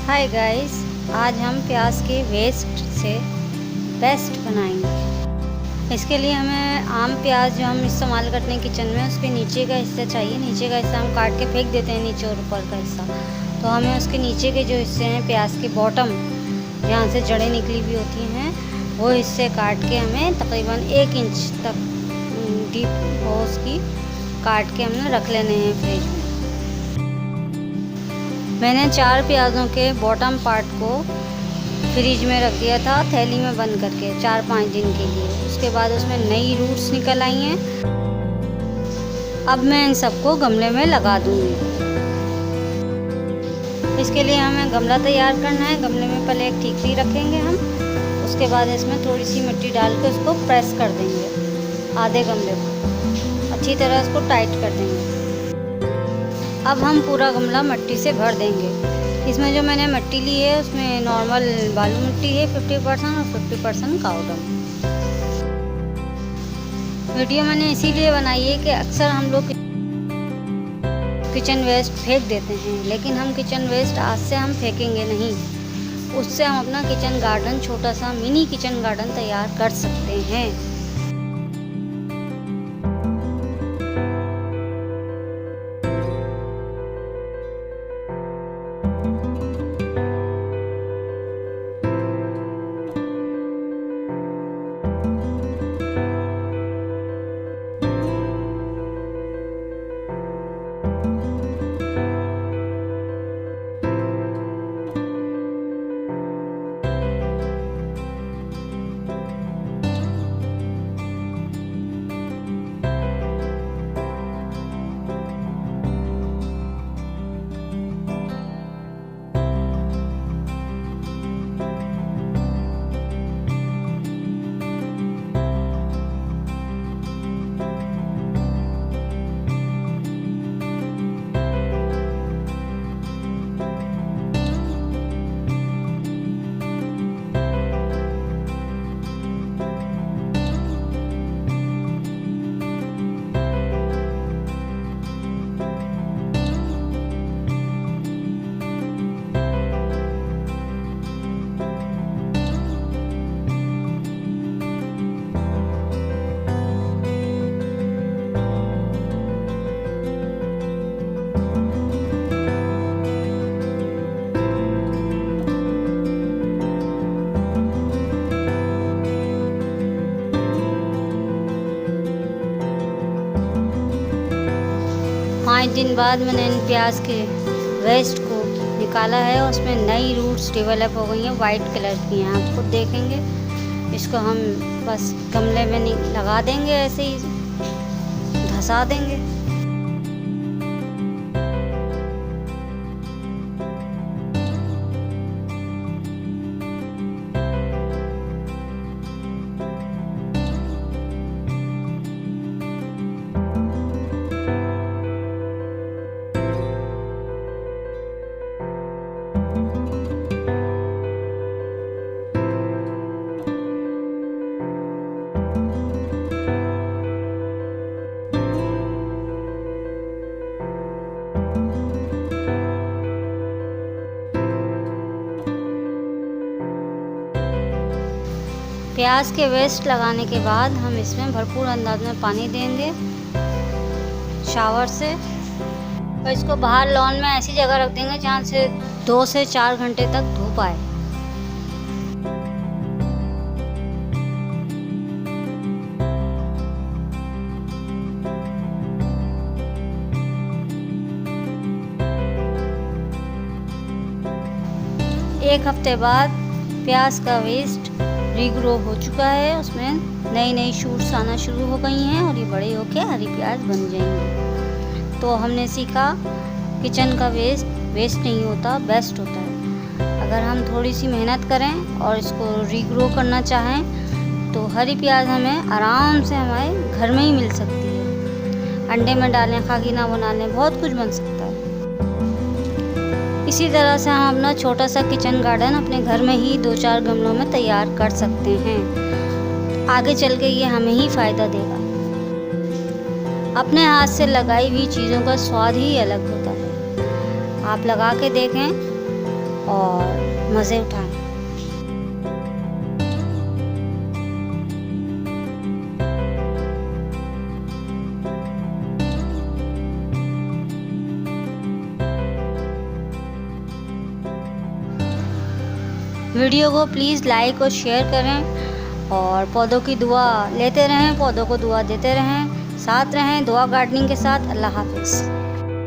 Hi guys, आज हम प्याज के वेस्ट से पेस्ट बनाएंगे। इसके लिए हमें आम प्याज जो हम इस्तेमाल करते हैं किचन में, उसके नीचे का हिस्सा चाहिए। नीचे का हिस्सा हम काट के फेंक देते हैं, नीचे और ऊपर का हिस्सा। तो हमें उसके नीचे के जो हिस्से हैं प्याज के बॉटम, जहाँ से जड़ें निकली हुई होती हैं, वो हिस्से काट के हमें तकरीबन 1 इंच तक डीप हो उसकी काट के हमने रख लेने हैं फ्रिज में। मैंने 4 प्याज़ों के बॉटम पार्ट को फ्रिज में रख दिया था, थैली में बंद करके 4-5 दिन के लिए। उसके बाद उसमें नई रूट्स निकल आई हैं। अब मैं इन सबको गमले में लगा दूंगी। इसके लिए हमें गमला तैयार करना है। गमले में पहले एक ठीकरी रखेंगे हम, उसके बाद इसमें थोड़ी सी मिट्टी डाल के उसको प्रेस कर देंगे। आधे गमले को अच्छी तरह उसको टाइट कर देंगे। अब हम पूरा गमला मिट्टी से भर देंगे। इसमें जो मैंने मिट्टी ली है उसमें नॉर्मल बालू मिट्टी है 50% और 50% काऊ डंग। वीडियो मैंने इसीलिए बनाई है कि अक्सर हम लोग किचन वेस्ट फेंक देते हैं, लेकिन हम किचन वेस्ट आज से हम फेंकेंगे नहीं। उससे हम अपना किचन गार्डन, छोटा सा मिनी किचन गार्डन तैयार कर सकते हैं। पाँच दिन बाद मैंने इन प्याज के वेस्ट को निकाला है। उसमें नई रूट्स डेवलप हो गई हैं, वाइट कलर की हैं। आप खुद देखेंगे। इसको हम बस गमले में लगा देंगे, ऐसे ही धंसा देंगे। प्याज के वेस्ट लगाने के बाद हम इसमें भरपूर अंदाज में पानी देंगे शावर से, और इसको बाहर लॉन में ऐसी जगह रख देंगे जहाँ से 2 से 4 घंटे तक धूप आए। एक हफ्ते बाद प्याज का वेस्ट रीग्रो हो चुका है। उसमें नई नई शूट्स आना शुरू हो गई हैं और ये बड़े होके हरी प्याज बन जाएंगे। तो हमने सीखा किचन का वेस्ट नहीं होता, बेस्ट होता है। अगर हम थोड़ी सी मेहनत करें और इसको रीग्रो करना चाहें तो हरी प्याज हमें आराम से हमारे घर में ही मिल सकती है। अंडे में डालें, खागीना बना लें, बहुत कुछ बन सकता है। इसी तरह से हम अपना छोटा सा किचन गार्डन अपने घर में ही 2-4 गमलों में तैयार कर सकते हैं। आगे चल के ये हमें ही फ़ायदा देगा। अपने हाथ से लगाई हुई चीज़ों का स्वाद ही अलग होता है। आप लगा के देखें, और मज़े उठाएं। वीडियो को प्लीज़ लाइक और शेयर करें और पौधों की दुआ लेते रहें, पौधों को दुआ देते रहें, साथ रहें दुआ गार्डनिंग के साथ। अल्लाह हाफ़िज़।